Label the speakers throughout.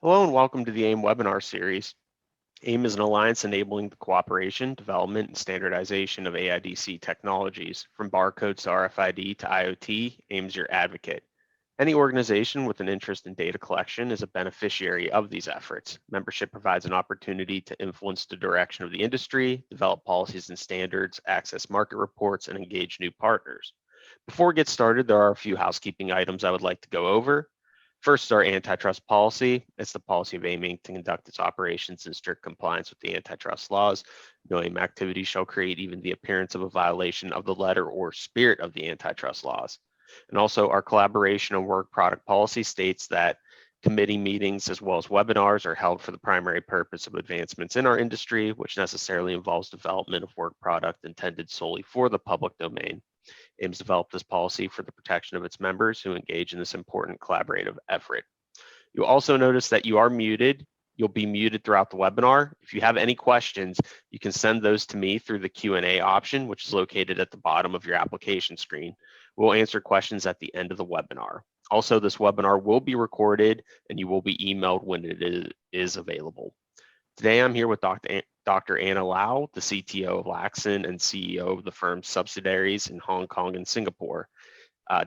Speaker 1: Hello and welcome to the AIM webinar series. AIM is an alliance enabling the cooperation, development, and standardization of AIDC technologies. From barcodes to RFID to IoT, AIM is your advocate. Any organization with an interest in data collection is a beneficiary of these efforts. Membership provides an opportunity to influence the direction of the industry, develop policies and standards, access market reports, and engage new partners. Before we get started, there are a few housekeeping items I would like to go over. First is our antitrust policy. It's the policy of aiming to conduct its operations in strict compliance with the antitrust laws. No AIM activity shall create even the appearance of a violation of the letter or spirit of the antitrust laws. And also our collaboration and work product policy states that committee meetings as well as webinars are held for the primary purpose of advancements in our industry, which necessarily involves development of work product intended solely for the public domain. AIM's developed this policy for the protection of its members who engage in this important collaborative effort. You'll also notice that you are muted. You'll be muted throughout the webinar. If you have any questions, you can send those to me through the Q&A option, which is located at the bottom of your application screen. We'll answer questions at the end of the webinar. Also, this webinar will be recorded and you will be emailed when it is available. Today, I'm here with Dr. Anna Lau, the CTO of Laxon and CEO of the firm's subsidiaries in Hong Kong and Singapore.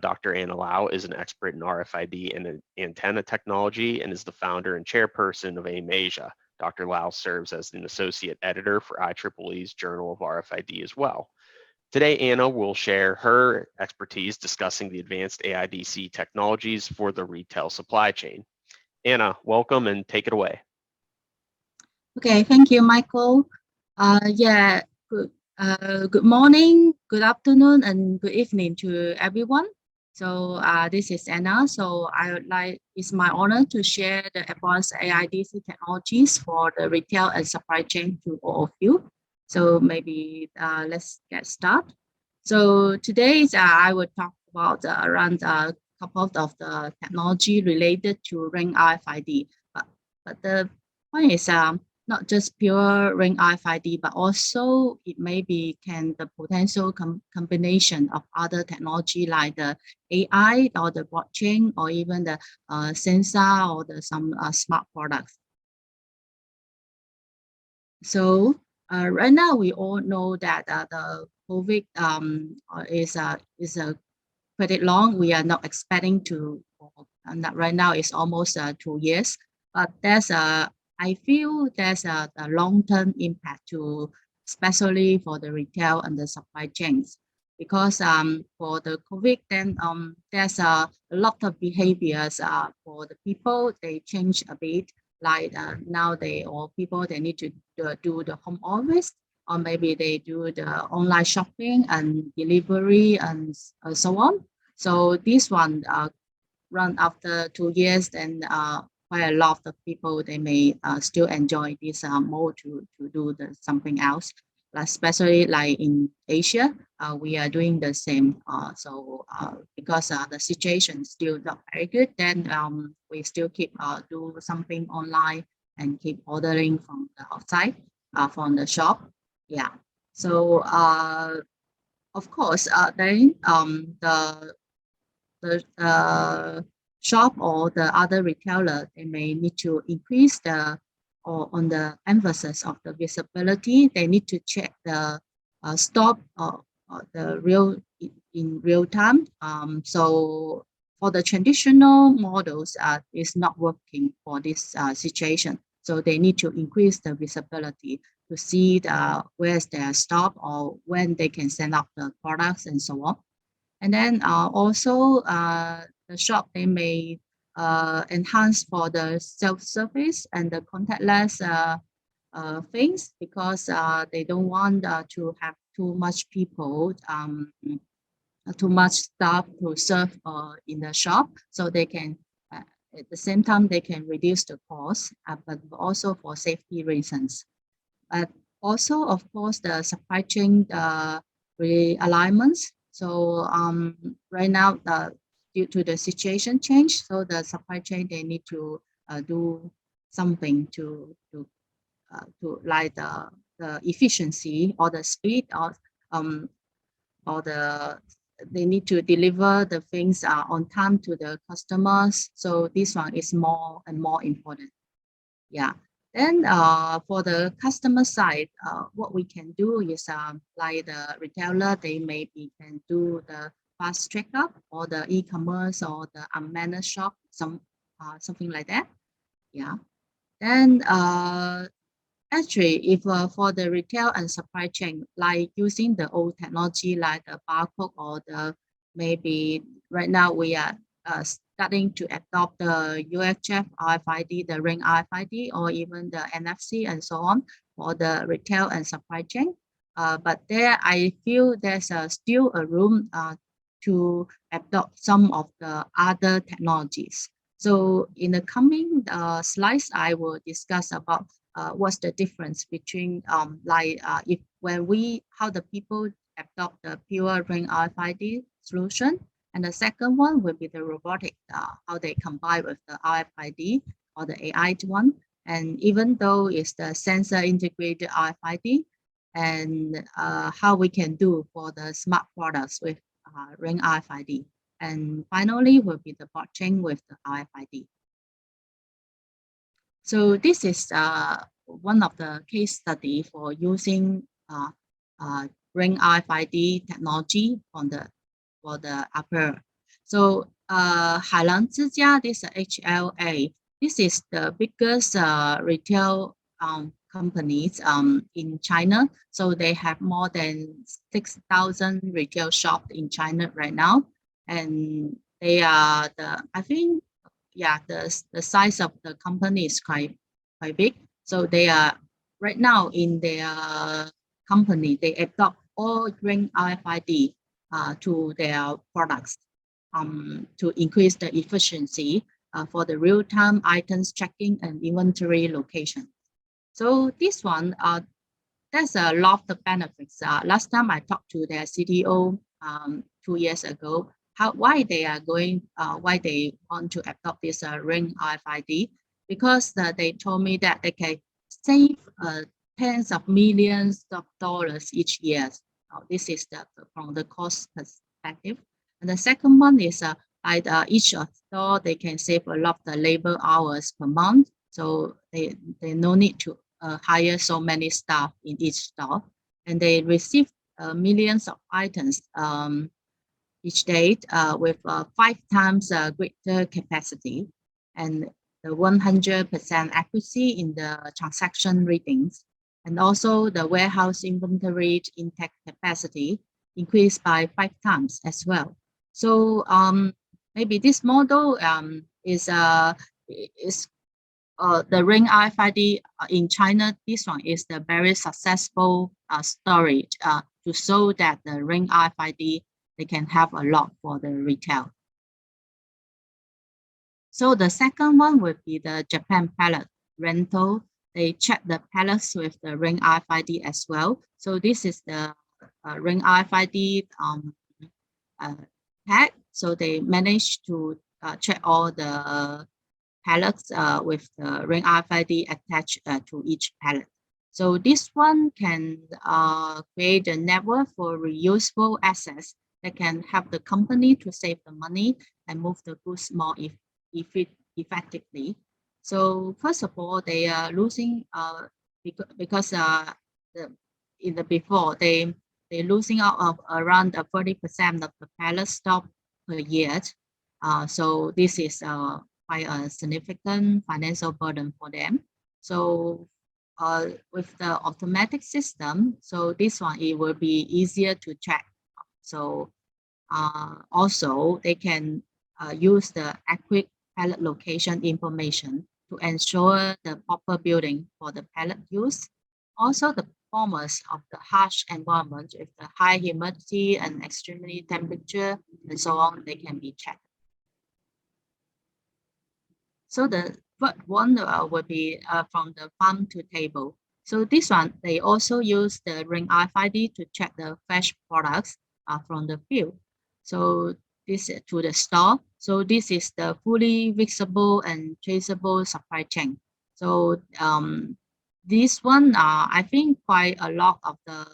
Speaker 1: Dr. Anna Lau is an expert in RFID and antenna technology and is the founder and chairperson of AIM Asia. Dr. Lau serves as an associate editor for IEEE's Journal of RFID as well. Today, Anna will share her expertise discussing the advanced AIDC technologies for the retail supply chain. Anna, welcome and take it away.
Speaker 2: Okay, thank you, Michael. Good morning, good afternoon, and good evening to everyone. So this is Anna. So it's my honor to share the advanced AIDC technologies for the retail and supply chain to all of you. So maybe let's get started. So today I will talk about around a couple of the technology related to ring RFID. But the point is not just pure ring RFID, but also it may be the potential combination of other technology like the AI or the blockchain or even the sensor or some smart products. So right now we all know that the COVID is pretty long. We are not expecting to, and right now it's almost 2 years, but I feel there's a long-term impact to, especially for the retail and the supply chains, because for the COVID, then there's a lot of behaviors for the people. They change a bit, like now people need to do the home office, or maybe they do the online shopping and delivery and so on. So this one run after 2 years, then quite a lot of people, they may still enjoy this mode to do something else, especially like in Asia, we are doing the same. Because the situation is still not very good, then we still keep do something online and keep ordering from the outside, from the shop. Yeah. So of course, then the shop or the other retailer, they may need to increase on the emphasis of the visibility. They need to check the stock in real time. So for the traditional models, it's not working for this situation. So they need to increase the visibility to see where's their stock or when they can send out the products and so on. And then also the shop, they may enhance for the self-service and the contactless things, because they don't want to have too much people, too much staff to serve in the shop. So they can, at the same time, they can reduce the cost, but also for safety reasons. But also, of course, the supply chain realignments. So right now, due to the situation change, so the supply chain, they need to do something to like the efficiency or the speed or they need to deliver the things on time to the customers. So this one is more and more important. Yeah. Then for the customer side, what we can do is like the retailer, they maybe can do the fast checkup or the e-commerce or the unmanaged shop, something like that. Yeah. Then actually, if for the retail and supply chain, like using the old technology like the barcode or the maybe right now we are starting to adopt the UHF RFID, the ring RFID, or even the NFC and so on for the retail and supply chain. But there, I feel there's still a room to adopt some of the other technologies. So in the coming slides, I will discuss about what's the difference between if when we how the people adopt the pure ring RFID solution, and the second one will be the robotic, how they combine with the RFID or the AI one, and even though it's the sensor integrated RFID, and how we can do for the smart products with ring RFID, and finally will be the blockchain with the RFID. So this is one of the case study for using ring RFID technology for the upper. So Hailan this HLA, this is the biggest retail companies in China. So they have more than 6,000 retail shops in China right now, and they are I think the size of the company is quite big. So they are right now in their company, they adopt all ring RFID to their products to increase the efficiency for the real-time items tracking and inventory location. So this one, there's a lot of the benefits. Last time I talked to their CTO 2 years ago, why they want to adopt this ring RFID, because they told me that they can save tens of millions of dollars each year. This is from the cost perspective. And the second one is like each store, they can save a lot of the labor hours per month. So they no need to hire so many staff in each store, and they receive millions of items each day with 5 times greater capacity and the 100% accuracy in the transaction readings, and also the warehouse inventory intake capacity increased by 5 times as well. So maybe this model is the ring RFID in China. This one is the very successful story to show that the ring RFID, they can have a lot for the retail. So the second one would be the Japan pallet rental. They check the pallets with the ring RFID as well. So this is the ring RFID tag. So they managed to check all the pallets with the ring RFID attached to each pallet. So this one can create a network for reusable assets that can help the company to save the money and move the goods more effectively. So first of all, they are losing because in the before they're losing out of around 30% of the pallet stock per year. So this is quite a significant financial burden for them. So with the automatic system, so this one, it will be easier to check. So also they can use the accurate pallet location information to ensure the proper building for the pallet use. Also the performance of the harsh environment with the high humidity and extremely temperature and so on, they can be checked. So the third one will be from the farm to table. So this one, they also use the ring RFID to check the fresh products from the field. So this to the store. So this is the fully visible and traceable supply chain. So this one, I think quite a lot of the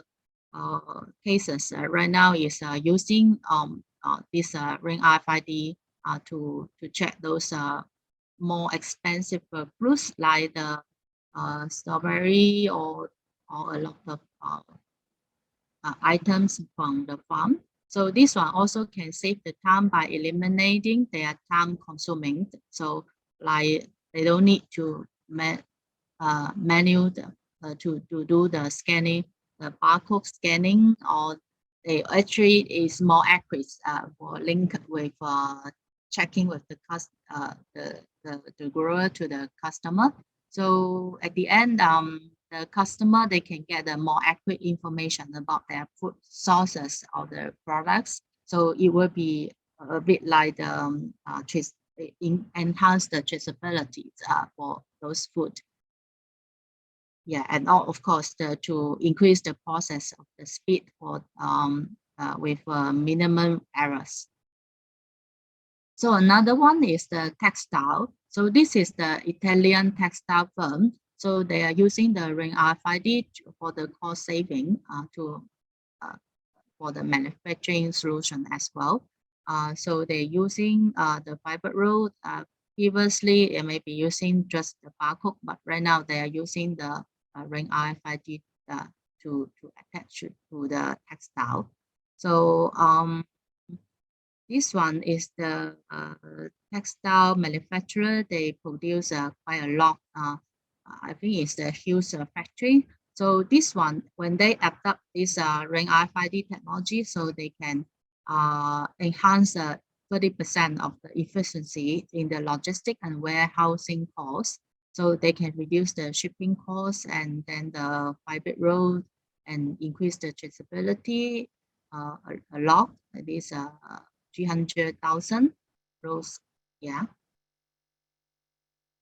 Speaker 2: cases right now is using this ring RFID to check those more expensive fruits like the strawberry or a lot of items from the farm. So this one also can save the time by eliminating their time consuming. So like they don't need to manual to do the scanning, the barcode scanning, or they actually is more accurate for link with checking with the the grower to the customer. So at the end, the customer they can get a more accurate information about their food sources of the products. So it will be a bit like the enhance the traceability for those food. Yeah, and of course to increase the process of the speed for with minimum errors. So another one is the textile. So this is the Italian textile firm. So they are using the ring RFID for the cost saving for the manufacturing solution as well. So they're using the fiber road. Previously, it may be using just the barcode, but right now they are using the ring RFID to attach it to the textile. So this one is the textile manufacturer. They produce quite a lot. I think it's a huge factory. So this one, when they adopt this ring RFID technology, so they can enhance 30% of the efficiency in the logistic and warehousing costs. So they can reduce the shipping costs and then the fiber road and increase the traceability a lot. It is 300,000 rows. Yeah.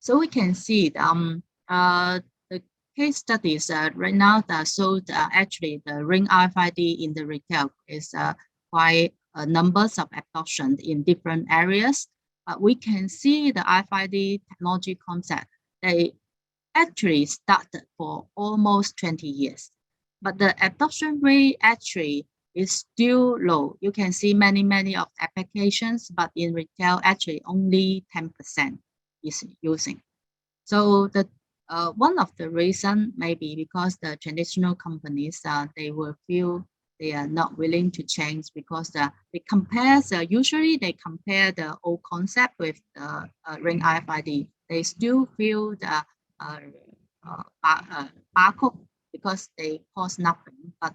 Speaker 2: So we can see the case studies right now that showed actually the ring RFID in the retail is quite numbers of adoption in different areas. But we can see the RFID technology concept, they actually started for almost 20 years. But the adoption rate actually is still low. You can see many of applications, but in retail, actually only 10% is using. So the one of the reason may be because the traditional companies they will feel they are not willing to change because they compare usually they compare the old concept with the ring RFID. They still feel the barcode because they cost nothing, but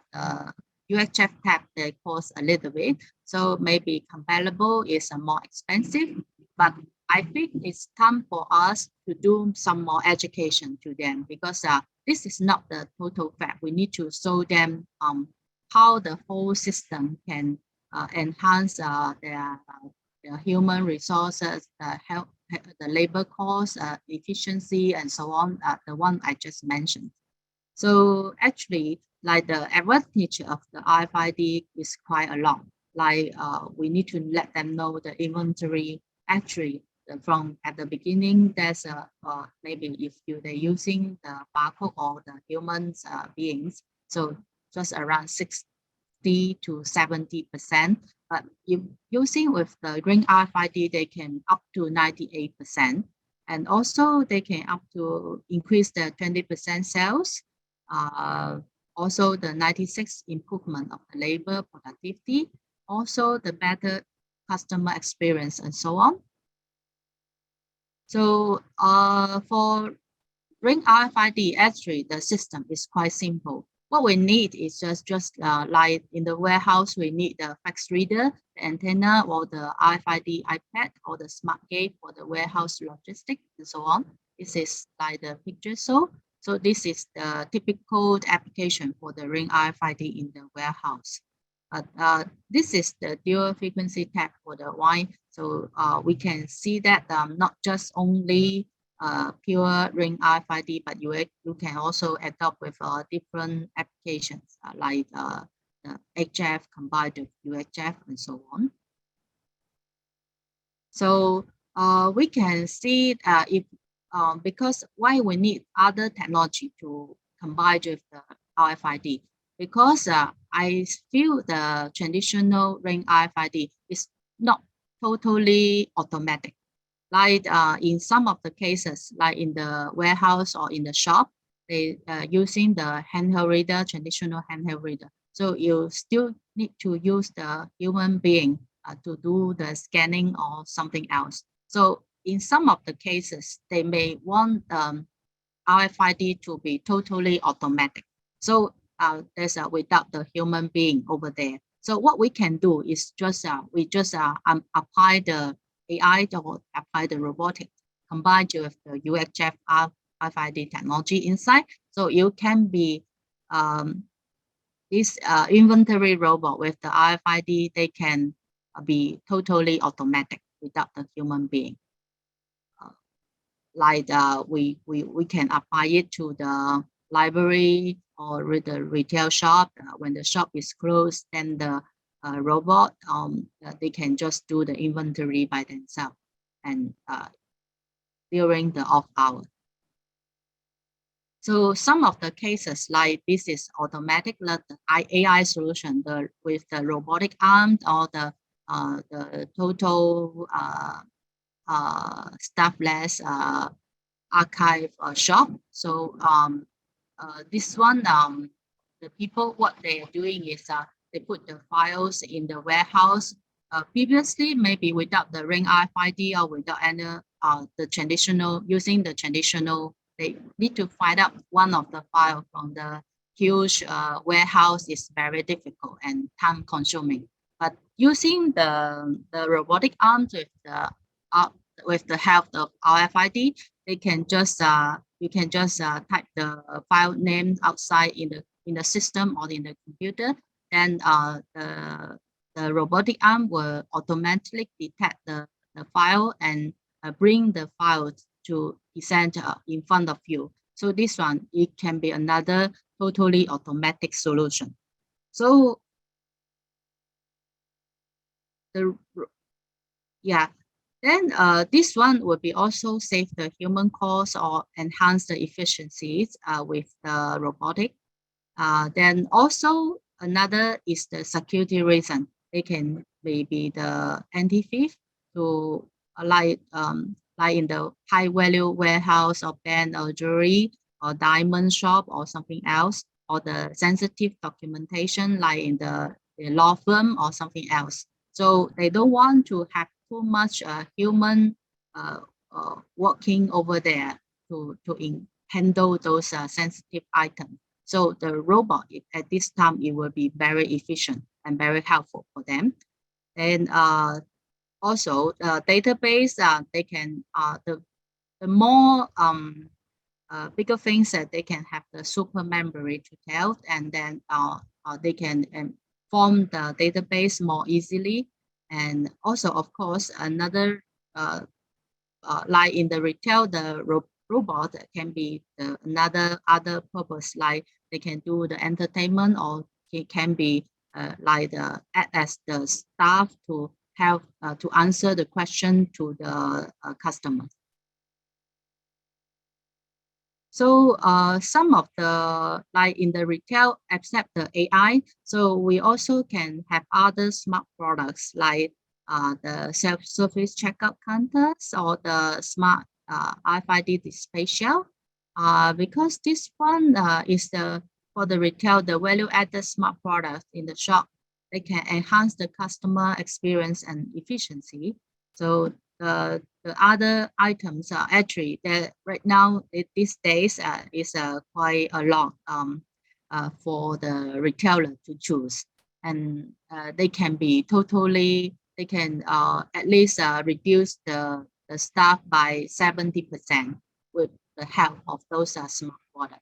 Speaker 2: UHF tag they cost a little bit. So maybe comparable is more expensive, but I think it's time for us to do some more education to them because this is not the total fact. We need to show them how the whole system can enhance their human resources, help the labor cost, efficiency, and so on, the one I just mentioned. So actually, like the advantage of the RFID is quite a lot. Like we need to let them know the inventory actually from at the beginning. There's a maybe if they're using the barcode or the humans beings, so just around 60 to 70%. But if using with the ring RFID, they can up to 98%. And also they can up to increase the 20% sales. Also the 96 improvement of the labor productivity, also the better customer experience and so on. So for ring RFID, actually the system is quite simple. What we need is just like in the warehouse, we need the fax reader, the antenna, or the RFID iPad, or the smart gate for the warehouse logistics and so on. This is like the picture. So this is the typical application for the ring RFID in the warehouse. But this is the dual frequency tag for the wine. So we can see that not just only pure ring RFID, but you can also adopt with different applications like the HF combined with UHF and so on. So we can see if because why we need other technology to combine with the RFID, because I feel the traditional ring RFID is not totally automatic. Like in some of the cases, like in the warehouse or in the shop, they using the handheld reader, traditional handheld reader. So you still need to use the human being to do the scanning or something else. So in some of the cases, they may want RFID to be totally automatic. So there's without the human being over there. So what we can do is just we just apply the AI or apply the robotic combined with the UHF RFID technology inside. So you can be this inventory robot with the RFID, they can be totally automatic without the human being. Like we can apply it to the library or the retail shop. When the shop is closed, then the robot they can just do the inventory by themselves and during the off hour. So some of the cases like this is automatic, like the AI solution, with the robotic arm or the total staffless archive shop. So this one, the people, what they are doing is they put the files in the warehouse. Previously, maybe without the ring RFID or without any the traditional, using the traditional, they need to find out one of the file from the huge warehouse is very difficult and time consuming. But using the robotic arms with the help of RFID, they can just you can just type the file name outside in the system or in the computer. Then the robotic arm will automatically detect the file and bring the file to present in front of you. So this one, it can be another totally automatic solution. So yeah, then this one will be also save the human cost or enhance the efficiencies with the robotic. Then also another is the security reason. They can maybe the anti-thief to like in the high value warehouse or bank or jewelry or diamond shop or something else, or the sensitive documentation like in the law firm or something else. So they don't want to have too much human working over there to handle those sensitive items. So the robot at this time, it will be very efficient and very helpful for them. And also the database, they can the more bigger things that they can have the super memory to tell, and then they can form the database more easily. And also, of course, another like in the retail, the robot can be another other purpose, like they can do the entertainment, or it can be like the as the staff to help to answer the question to the customer. So some of the, like in the retail, except the AI, so we also can have other smart products like the self-service checkout counters or the smart RFID display shelf. Because this one is for the retail, the value-added smart products in the shop. They can enhance the customer experience and efficiency. So the other items are actually that right now these days is quite a lot for the retailer to choose, and they can be totally, they can at least reduce the staff by 70% with the help of those smart products.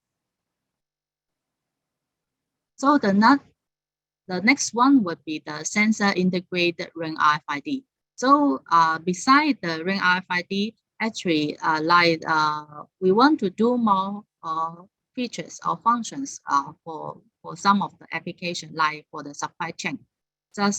Speaker 2: So the next one would be the sensor integrated ring RFID. So beside the ring RFID, actually, like we want to do more features or functions for some of the application, like for the supply chain. So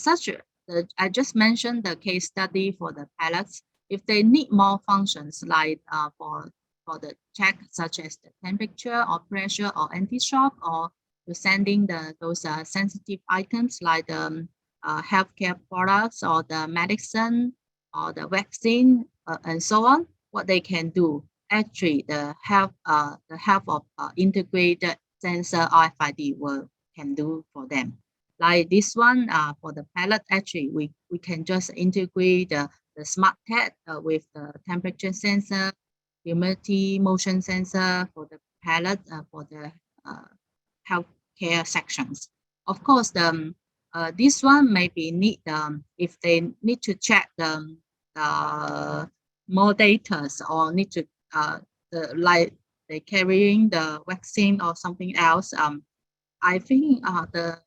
Speaker 2: I just mentioned the case study for the pallets. If they need more functions, like for the check, such as the temperature or pressure or anti-shock, or to sending those sensitive items like the healthcare products or the medicine or the vaccine, and so on. What they can do, actually, the help of integrated sensor RFID will can do for them. Like this one, for the pallet, actually, we can just integrate the smart tag with the temperature sensor, humidity, motion sensor for the pallet, for the healthcare sections. Of course, this one maybe need if they need to check more data or need to like they carrying the vaccine or something else. I think the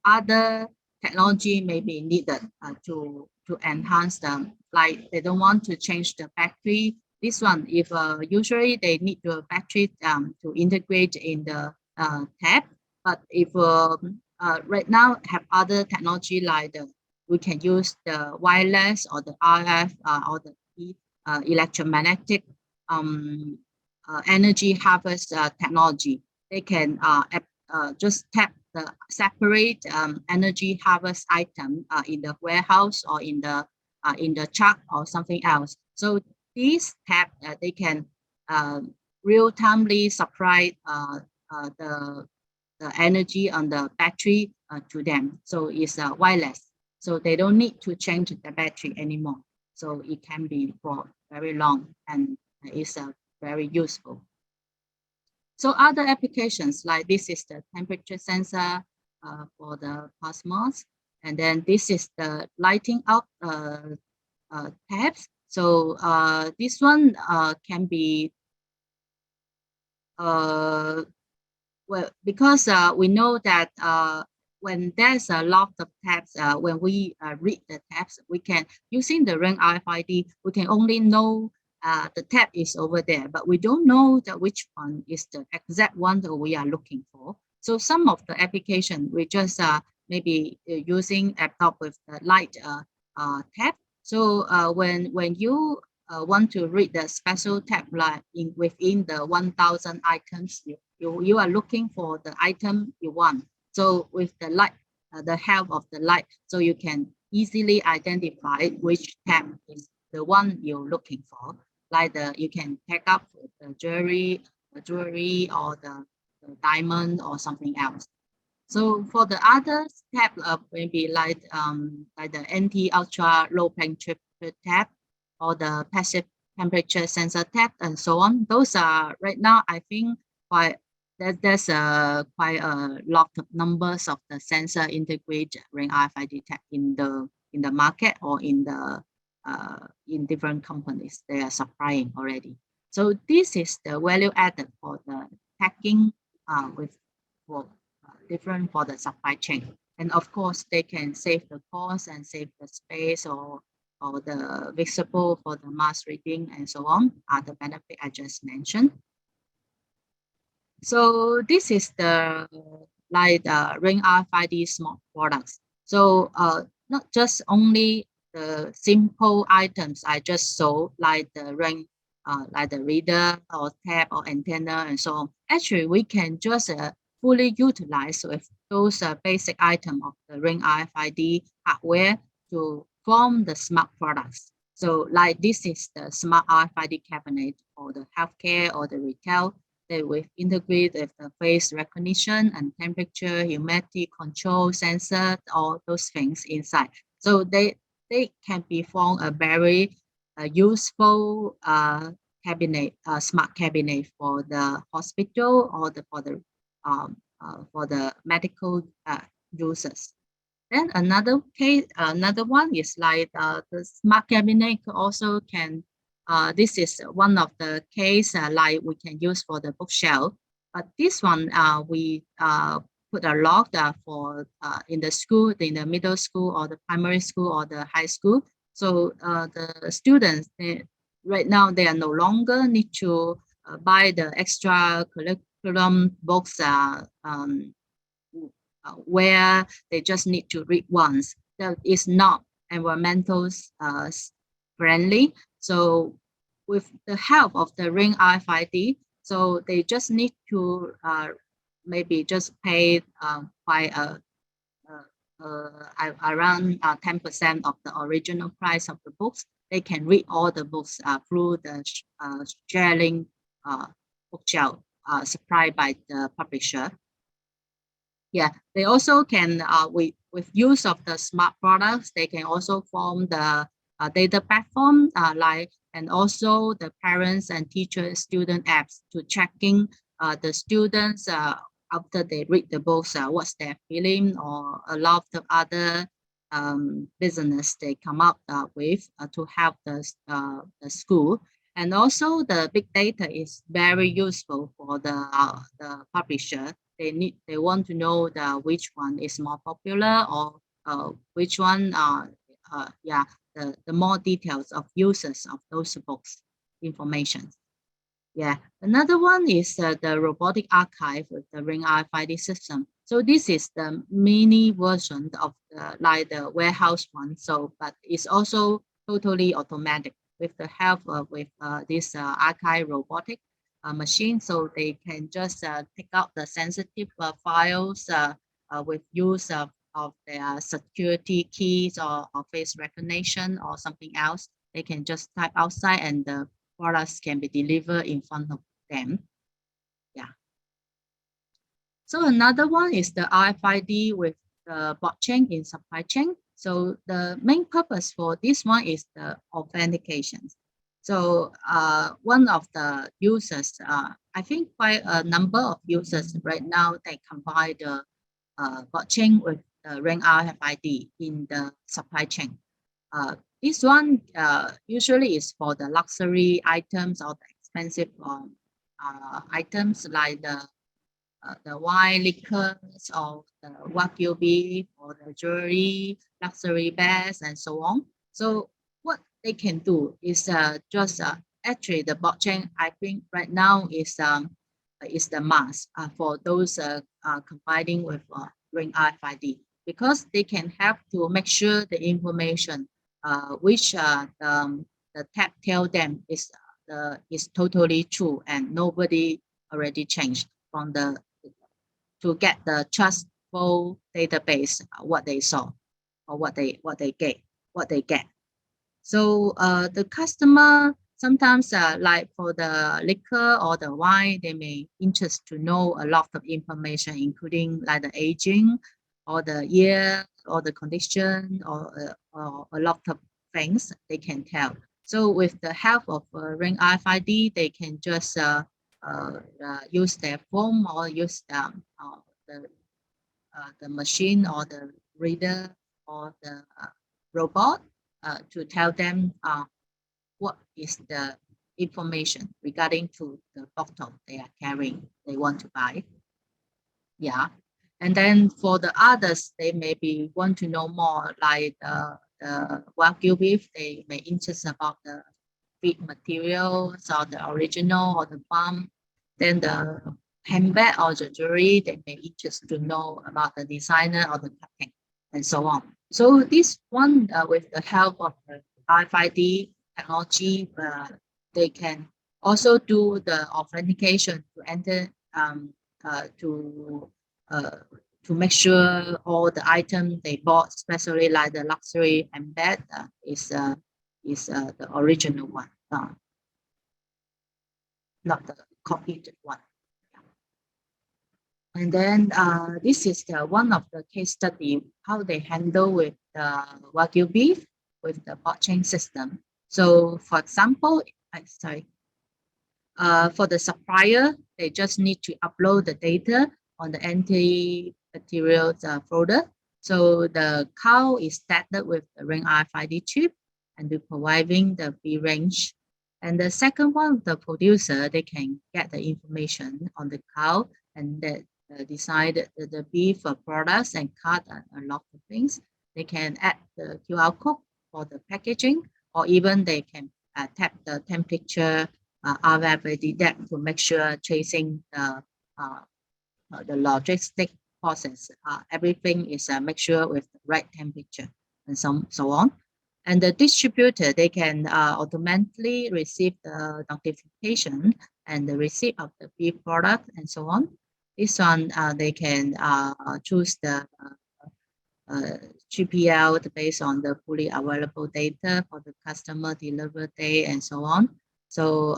Speaker 2: other technology may be needed to enhance them. Like they don't want to change the battery. This one, if usually they need the battery to integrate in the tab, but if right now have other technology like we can use the wireless or the RF or the electromagnetic energy harvest technology. They can just tap the separate energy harvest item in the warehouse or in the truck or something else. So these tab they can real-timely supply the energy on the battery to them. So it's wireless. So they don't need to change the battery anymore. So it can be for very long and it's very useful. So other applications like this is the temperature sensor for the cosmos. And then this is the lighting up tabs. So this one can be well, because we know that when there's a lot of tabs, when we read the tabs, we can, using the ring RFID, we can only know the tab is over there, but we don't know that which one is the exact one that we are looking for. So some of the application, we just maybe using laptop with the light tab. So when you want to read the special tab like within the 1,000 items, you are looking for the item you want. So with the light, the help of the light, so you can easily identify which tab is the one you're looking for. Like you can pick up the jewelry or the diamond or something else. So for the other tab, maybe like the NT ultra low temperature tab or the passive temperature sensor tab and so on. Those are right now I think there's quite a lot of numbers of the sensor integrated ring RFID tab in the market or in different companies they are supplying already. So this is the value added for the tagging with for different for the supply chain. And of course, they can save the cost and save the space or the visible for the mass reading and so on are the benefit I just mentioned. So this is the like the ring RFID smart products. So not just only the simple items I just sold like the ring, like the reader or tab or antenna and so on. Actually, we can just fully utilize with those basic items of the ring RFID hardware to form the smart products. So like this is the smart RFID cabinet or the healthcare or the retail. They will integrate with the face recognition and temperature, humidity control sensor, all those things inside. So they can be form a very useful cabinet, smart cabinet for the hospital or for the medical users. Then another case, another one is like the smart cabinet also can. This is one of the case like we can use for the bookshelf. But this one we put a lock for in the school, in the middle school or the primary school or the high school. So the students right now they are no longer need to buy the extra curriculum books where they just need to read once. That is not environmental friendly. So with the help of the ring RFID, so they just need to maybe just pay by around 10% of the original price of the books. they can read all the books through the sharing bookshelf supplied by the publisher. Yeah, they also can, with use of the smart products, they can also form the data platform, and also the parents and teacher student apps to checking the students after they read the books, what's their feeling, or a lot of other business they come up with to help the school. And also the big data is very useful for the publisher. They want to know which one is more popular, or which one the more details of users of those books information. Yeah, another one is the robotic archive with the ring RFID system. So this is the mini version of the warehouse one. So, but it's also totally automatic with the help of this archive robotic machine. So they can just pick out the sensitive files with use of their security keys, or face recognition or something else. They can just type outside, and the products can be delivered in front of them. Yeah. So another one is the RFID with the blockchain in supply chain. So the main purpose for this one is the authentication. So one of the users, I think quite a number of users right now, they combine the blockchain with the ring RFID in the supply chain. This one usually is for the luxury items or the expensive items like the wine, liquors, or the wagyu beef, or the jewelry, luxury bags, and so on. So what they can do is just actually the blockchain, I think right now is the must for those combining with ring RFID, because they can help to make sure the information which the tag tell them is totally true, and nobody already changed from the to get the trustful database what they saw, or what they get. So the customer sometimes like for the liquor or the wine, they may interest to know a lot of information, including like the aging, or the year, or the condition, or a lot of things they can tell. So with the help of ring RFID, they can just use their phone, or use the machine, or the reader, or the robot to tell them what is the information regarding to the bottle they are carrying, they want to buy. Yeah. And then for the others, they maybe want to know more, like the wagyu beef, they may interest about the feed materials, or the original, or the farm. Then the handbag or the jewelry, they may interest to know about the designer or the cutting, and so on. So this one, with the help of the RFID technology, they can also do the authentication to enter to make sure all the items they bought, especially like the luxury handbag, is the original one, not the copied one. And then this is one of the case study how they handle with the wagyu beef with the blockchain system. So for example, for the supplier, they just need to upload the data on the anti-materials folder. So the cow is started with the ring RFID chip, and they're providing the B range. And the second one, the producer, they can get the information on the cow, and that decide the beef products, and cut a lot of things. They can add the QR code for the packaging, or even they can tap the temperature RFID depth to make sure tracing the logistic process. Everything is make sure with the right temperature, and so on. And the distributor, they can automatically receive the notification and the receipt of the beef product, and so on. This one, they can choose GPL based on the fully available data for the customer delivery day and so on. So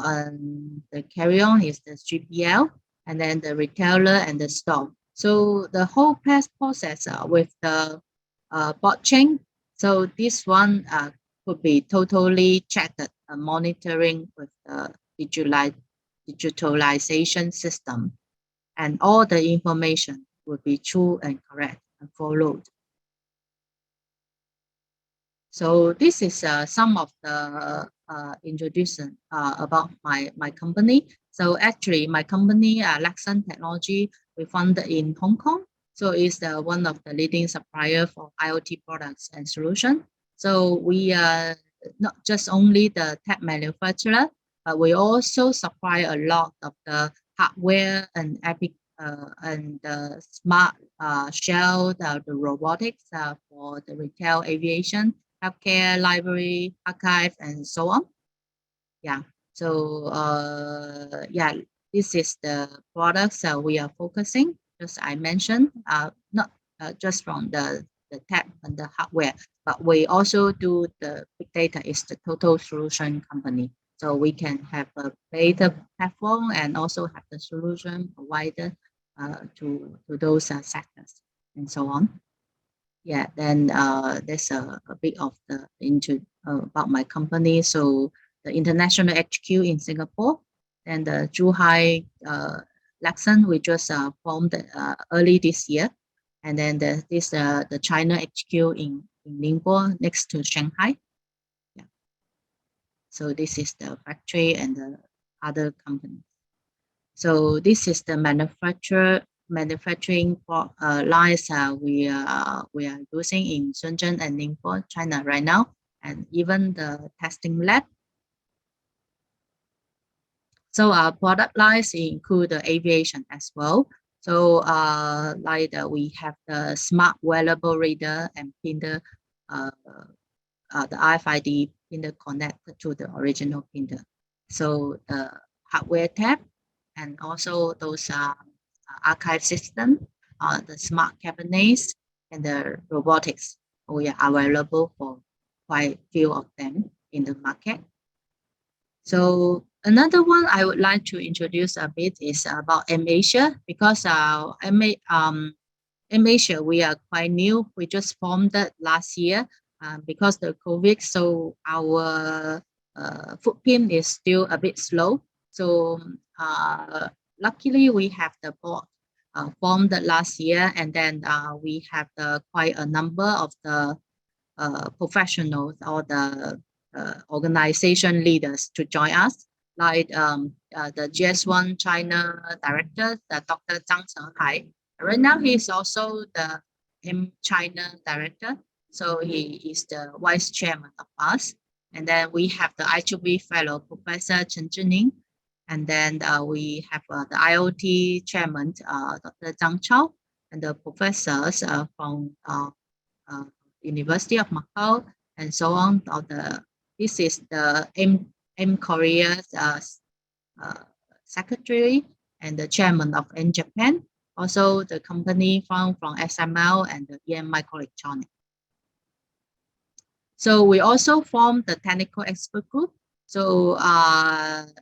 Speaker 2: the carry-on is the 3PL, and then the retailer and the store. So the whole process with the blockchain. So this one could be totally checked, monitoring with the digitalization system, and all the information will be true and correct and followed. So this is some of the introduction about my company. So actually, my company, Lexan Technology, we founded in Hong Kong. So it's one of the leading supplier for IoT products and solutions. So we are not just only the tech manufacturer, but we also supply a lot of the hardware and the smart shell, the robotics for the retail aviation, healthcare, library, archive, and so on. Yeah. So yeah, this is the products we are focusing. As I mentioned, not just from the tech and the hardware, but we also do the big data. Is the total solution company. So we can have a data platform and also have the solution provider to those sectors and so on. Yeah, then there's a bit of the about my company. So the international HQ in Singapore and the Zhuhai Lexan, we just formed early this year, and then the China HQ in Ningbo next to Shanghai. Yeah. So this is the factory and the other companies. So this is the manufacturing lines we are using in Shenzhen and Ningbo, China right now, and even the testing lab. So our product lines include the aviation as well. So we have the smart wearable reader and printer, the RFID printer connected to the original printer. So the hardware tab and also those archive system, the smart cabinets, and the robotics. We are available for quite a few of them in the market. So another one I would like to introduce a bit is about MAsia, because MAsia, we are quite new. We just formed it last year because of the COVID. So our footprint is still a bit slow. So luckily, we have the board formed last year, and then we have quite a number of the professionals or the organization leaders to join us, like the GS1 China director, the Dr. Zhang Chenhai. Right now, he is also the M China director, so he is the vice chairman of us. And then we have the IEEE fellow, Professor Chen Zhining. And then we have the IoT chairman, Dr. Zhang Chao, and the professors from University of Macau, and so on. This is the M Korea's secretary and the chairman of M Japan. Also, the company from SML and the EM Microelectronics. So we also formed the technical expert group. So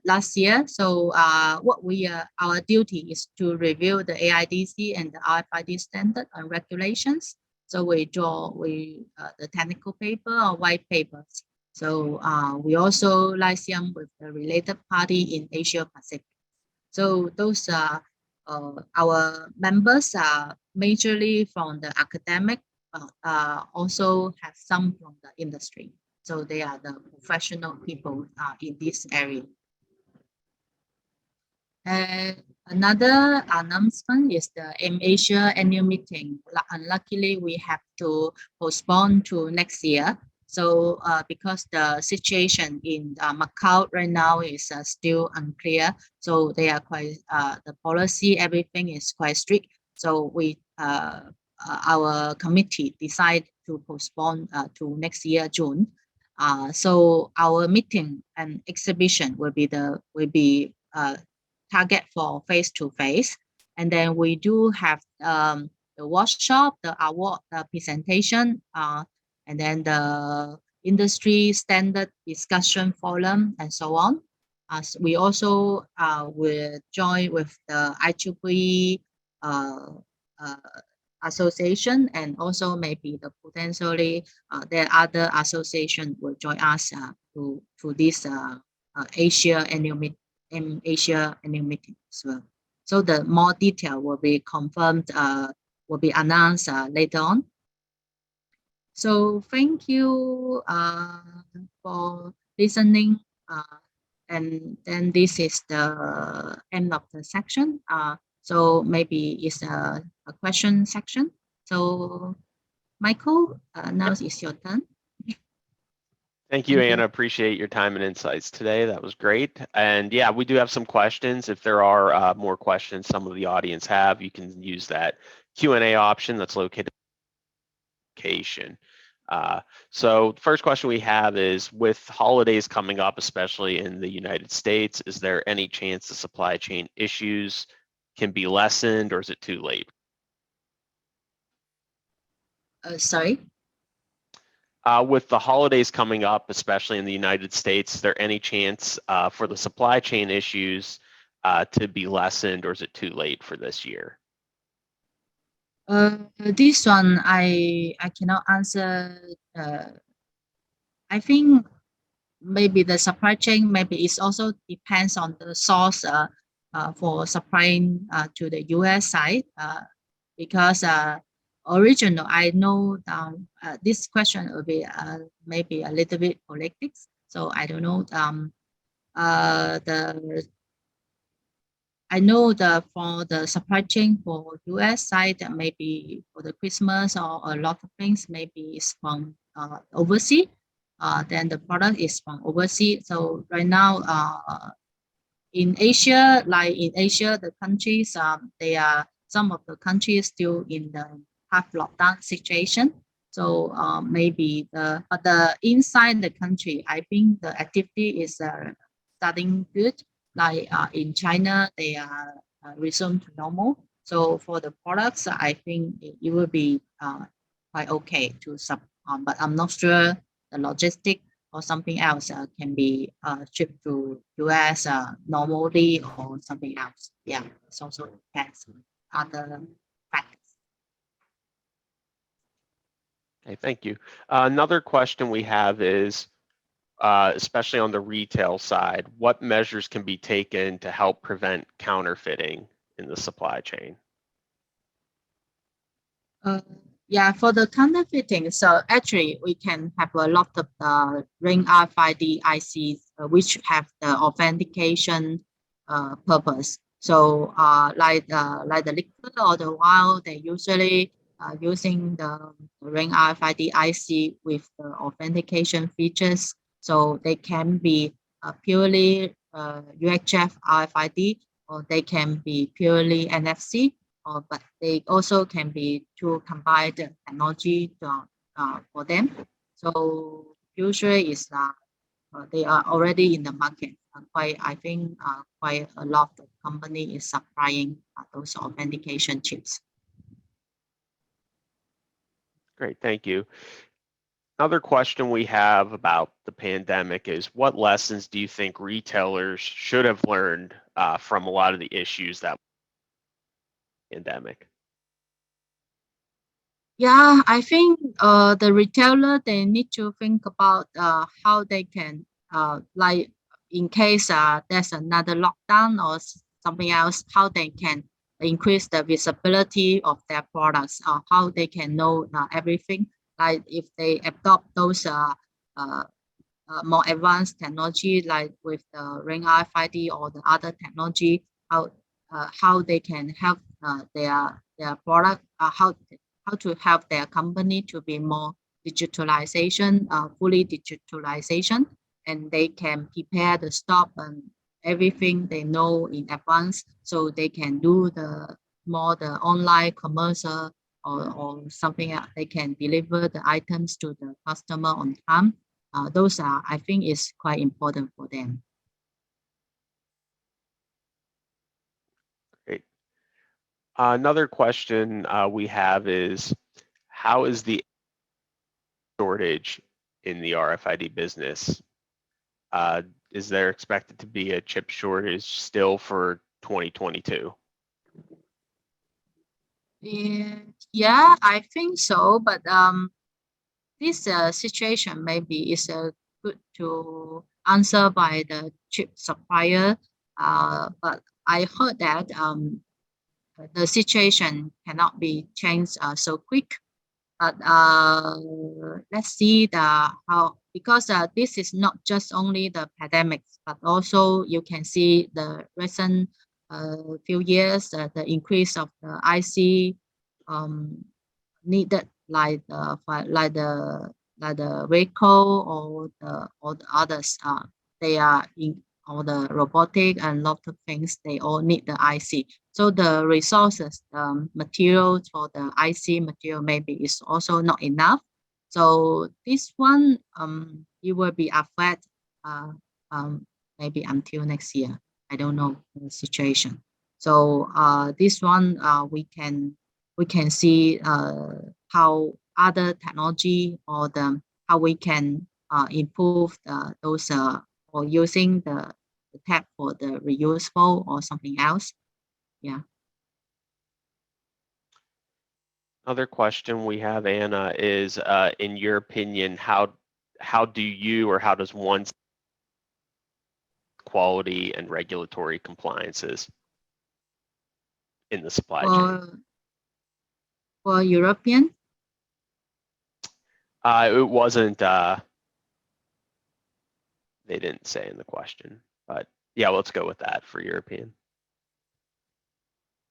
Speaker 2: last year, so our duty is to review the AIDC and the RFID standard and regulations. So we draw the technical paper or white papers. So we also liaison with the related party in Asia Pacific. So those are our members are majorly from the academic, also have some from the industry. So they are the professional people in this area. Another announcement is the MAsia annual meeting. Unluckily, we have to postpone to next year. So because the situation in Macau right now is still unclear, so they are quite the policy, everything is quite strict. So we our committee decided to postpone to next year June. So our meeting and exhibition will be target for face-to-face, and then we do have workshop, the award, the presentation, and then the industry standard discussion forum, and so on. We also will join with the IEEE association, and also maybe the potentially there other association will join us to this Asia annual meeting as well. So the more detail will be confirmed, will be announced later on. So thank you for listening. And then this is the end of the section. So maybe it's a question section. So Michael, now it's your turn.
Speaker 1: Thank you, Anna. Appreciate your time and insights today. That was great. And yeah, we do have some questions. If there are more questions some of the audience have, you can use that Q&A option that's located in the application. So the first question we have is, with holidays coming up, especially in the United States, is there any chance the supply chain issues can be lessened, or is it too late?
Speaker 2: Sorry?
Speaker 1: With the holidays coming up, especially in the United States, is there any chance for the supply chain issues to be lessened, or is it too late for this year?
Speaker 2: This one I cannot answer. I think maybe the supply chain, maybe it also depends on the source for supplying to the US side, because original, I know this question will be maybe a little bit politics, so I don't know. I know for the supply chain for US side, maybe for the Christmas or a lot of things, maybe it's from overseas. Then the product is from overseas. So right now, in Asia, the countries, they are some of the countries still in the half lockdown situation. So maybe the inside the country, I think the activity is starting good. Like in China, they are resumed to normal. So for the products, I think it will be quite okay to but I'm not sure the logistic or something else can be shipped to US normally or something else. Yeah, it's also depends on other factors.
Speaker 1: Okay, thank you. Another question we have is, especially on the retail side, what measures can be taken to help prevent counterfeiting in the supply chain?
Speaker 2: Yeah, for the counterfeiting, so actually we can have a lot of ring RFID ICs which have the authentication purpose. So like the liquor or the wine, they usually using the ring RFID IC with the authentication features. So they can be purely UHF RFID, or they can be purely NFC. But they also can be to combine the technology for them. So usually is they are already in the market. I think quite a lot of company is supplying those authentication chips.
Speaker 1: Great, thank you. Another question we have about the pandemic is, what lessons do you think retailers should have learned from a lot of the issues that pandemic?
Speaker 2: Yeah, I think the retailer, they need to think about how they can like in case there's another lockdown or something else, how they can increase the visibility of their products, how they can know everything. Like if they adopt those more advanced technology, like with the ring RFID or the other technology, how they can help their product, how to help their company to be more digitalization, fully digitalization, and they can prepare the stock and everything they know in advance, so they can do the online commercial or something else. They can deliver the items to the customer on time. Those are, I think, is quite important for them.
Speaker 1: Great. Another question we have is, how is the shortage in the RFID business? Is there expected to be a chip shortage still for 2022?
Speaker 2: Yeah, I think so. But this situation maybe is good to answer by the chip supplier. But I heard that the situation cannot be changed so quick. But let's see how, because this is not just only the pandemics, but also you can see the recent few years the increase of the IC needed, like the vehicle or the others. They are in all the robotic and lot of things. They all need the IC. So the resources, materials for the IC material maybe is also not enough. So this one, it will be affected maybe until next year. I don't know the situation. So this one we can see how other technology or how we can improve those or using the tap for the reusable or something else. Yeah.
Speaker 1: Another question we have, Anna, is in your opinion, how do you, or how does one quality and regulatory compliances in the supply chain?
Speaker 2: For European?
Speaker 1: It wasn't, they didn't say in the question, but yeah, let's go with that for European.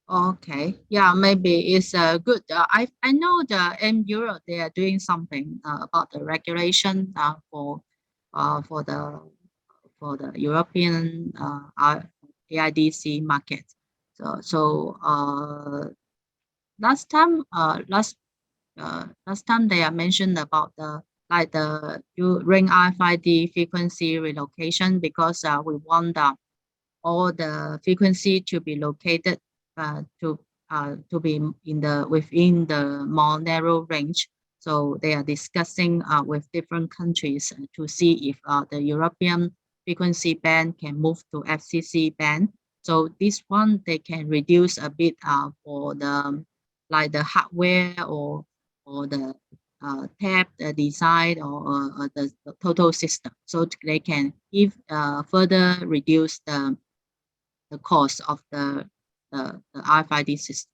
Speaker 2: Okay, yeah, maybe it's good. I know the in Europe they are doing something about the regulation for the European AIDC market. So last time they are mentioned about the ring RFID frequency relocation, because we want all the frequency to be located to be within the more narrow range. So they are discussing with different countries to see if the European frequency band can move to FCC band. So this one they can reduce a bit for the hardware or the tab design or the total system, so they can further reduce the cost of the RFID system.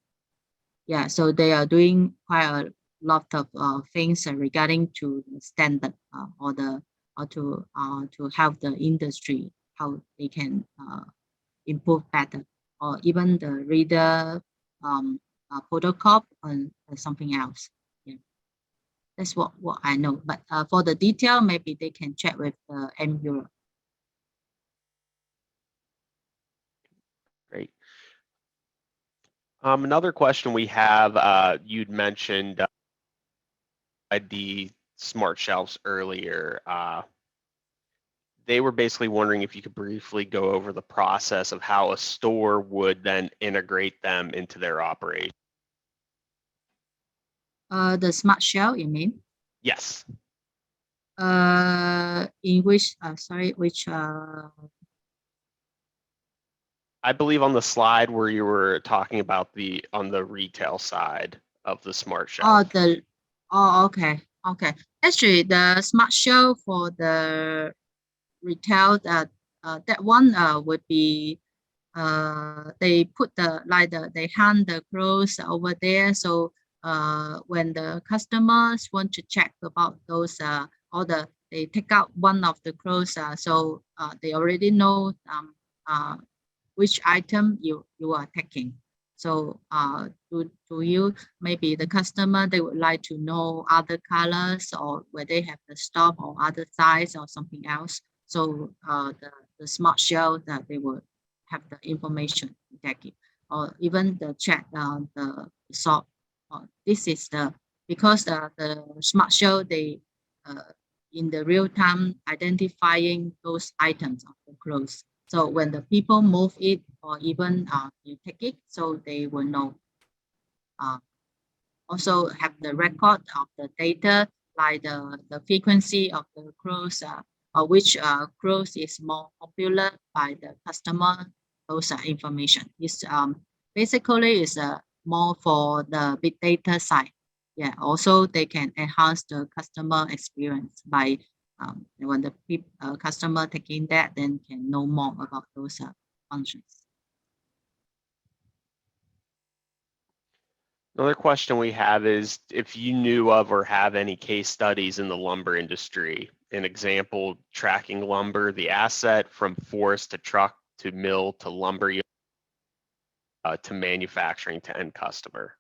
Speaker 2: Yeah, so they are doing quite a lot of things regarding to the standard or to help the industry how they can improve better, or even the reader protocol and something else. Yeah, that's what I know. But for the detail, maybe they can check with M Europe.
Speaker 1: Great. Another question we have, you'd mentioned the smart shelves earlier. They were basically wondering if you could briefly go over the process of how a store would then integrate them into their operation.
Speaker 2: The smart shelf, you mean?
Speaker 1: Yes.
Speaker 2: In which sorry, which
Speaker 1: I believe on the slide where you were talking about on the retail side of the smart shelf.
Speaker 2: okay. Actually, the smart shelf for the retail, that one would be they put they hang the clothes over there. So when the customers want to check about those order, they take out one of the clothes. So they already know which item you are taking. So to you, maybe the customer, they would like to know other colors or where they have the stock or other size or something else. So the smart shelf that they will have the information to take it, or even the check the sort. This is because the smart shelf, they in the real time identifying those items of the clothes. So when the people move it or even you take it, so they will know also have the record of the data, like the frequency of the cruise, or which cruise is more popular by the customer. Those information is basically is more for the big data side. Yeah, also they can enhance the customer experience by when the customer taking that, then can know more about those functions.
Speaker 1: Another question we have is if you knew of or have any case studies in the lumber industry. An example, tracking lumber, the asset from forest to truck to mill to lumber to manufacturing to end customer.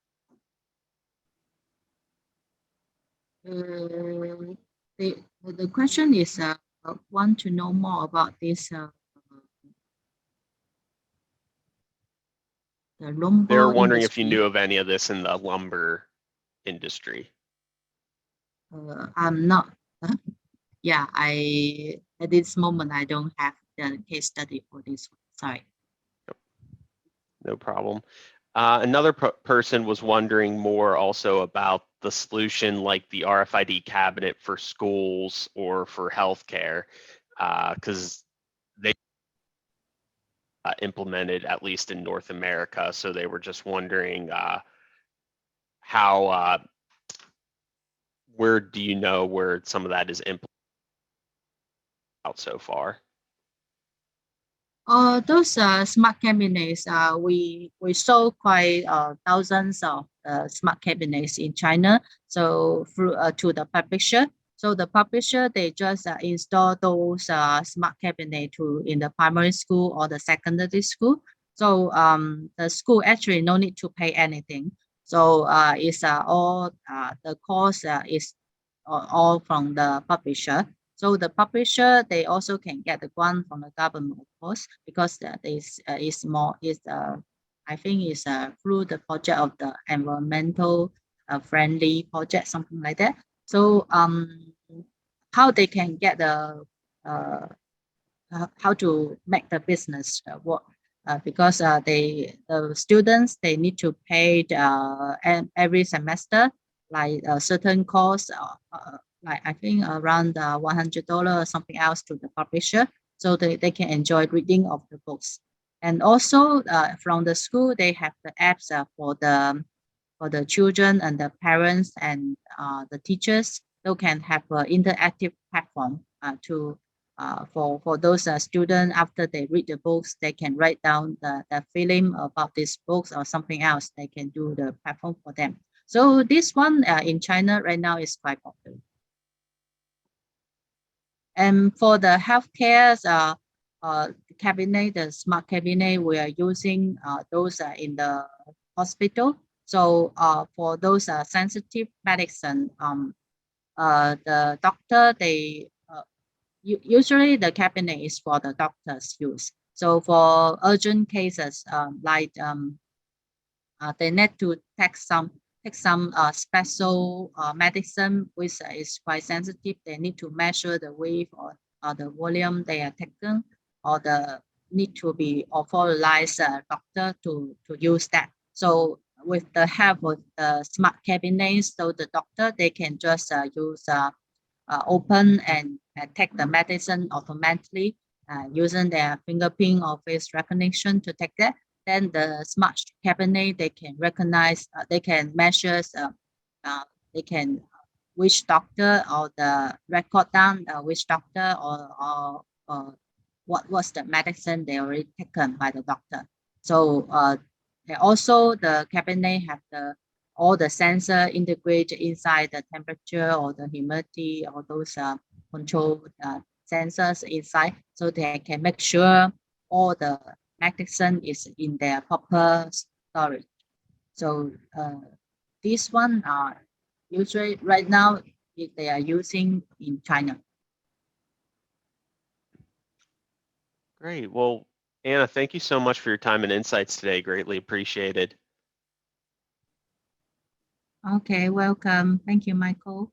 Speaker 2: The question is want to know more about this the lumber
Speaker 1: They're wondering
Speaker 2: industry.
Speaker 1: if you knew of any of this in the lumber industry.
Speaker 2: I'm not. Yeah, at this moment I don't have the case study for this one. Sorry.
Speaker 1: No problem. Another person was wondering more also about the solution like the RFID cabinet for schools or for healthcare, because they implemented at least in North America. So they were just wondering how, where do you know where some of that is implemented out so far?
Speaker 2: Those smart cabinets, we sold quite thousands of smart cabinets in China. So through to the publisher. So the publisher, they just install those smart cabinet to in the primary school or the secondary school. So the school actually no need to pay anything. So it's all the cost is all from the publisher. So the publisher, they also can get the grant from the government, of course, because this is more I think is through the project of the environmental friendly project, something like that. So how they can get the how to make the business work, because the students, they need to pay every semester like a certain cost, like I think around $100 or something else to the publisher, so they can enjoy reading of the books. And also from the school, they have the apps for the children and the parents and the teachers. They can have an interactive platform to for those students, after they read the books, they can write down the feeling about this books or something else. They can do the platform for them. So this one in China right now is quite popular. And for the healthcare cabinet, the smart cabinet, we are using those in the hospital. So for those sensitive medicine, the doctor, they usually the cabinet is for the doctor's use. So for urgent cases, they need to take some special medicine which is quite sensitive. They need to measure the wave or the volume they are taken, or the need to be authorized doctor to use that. So with the help of the smart cabinets, so the doctor, they can just use open and take the medicine automatically using their fingerprint or face recognition to take that. Then the smart cabinet, they can recognize, they can measure, they can which doctor or the record down which doctor or what was the medicine they already taken by the doctor. So also the cabinet have all the sensor integrated inside the temperature or the humidity or those control sensors inside, so they can make sure all the medicine is in their proper storage. So this one usually right now they are using in China.
Speaker 1: Great. Well, Anna, thank you so much for your time and insights today. Greatly appreciated.
Speaker 2: Okay, welcome. Thank you, Michael.